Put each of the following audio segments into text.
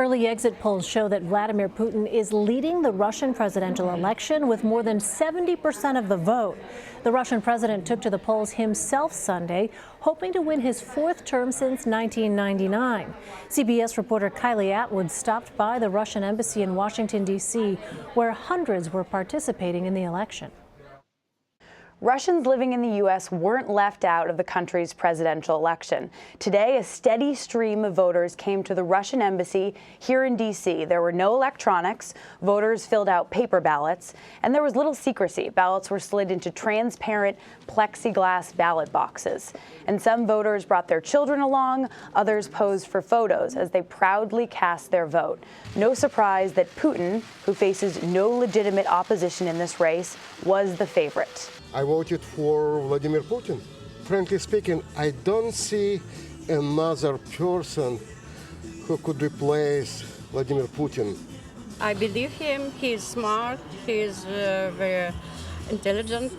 Early exit polls show that Vladimir Putin is leading the Russian presidential election with more than 70% of the vote. The Russian president took to the polls himself Sunday, hoping to win his fourth term since 1999. CBS reporter Kylie Atwood stopped by the Russian embassy in Washington, D.C., where hundreds were participating in the election. Russians living in the U.S. weren't left out of the country's presidential election. Today, a steady stream of voters came to the Russian embassy here in D.C. There were no electronics, voters filled out paper ballots, and there was little secrecy. Ballots were slid into transparent plexiglass ballot boxes. And some voters brought their children along, others posed for photos as they proudly cast their vote. No surprise that Putin, who faces no legitimate opposition in this race, was the favorite. I voted for Vladimir Putin. Frankly speaking, I don't see another person who could replace Vladimir Putin. I believe him. He's smart. He's very intelligent.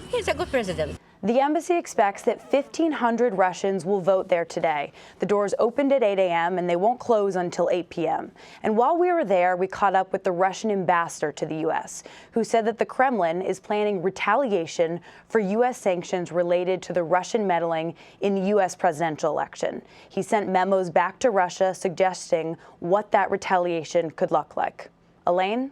He's a good president. The embassy expects that 1,500 Russians will vote there today. The doors opened at 8 a.m. and they won't close until 8 p.m. And while we were there, we caught up with the Russian ambassador to the U.S., who said that the Kremlin is planning retaliation for U.S. sanctions related to the Russian meddling in the U.S. presidential election. He sent memos back to Russia suggesting what that retaliation could look like. Elaine?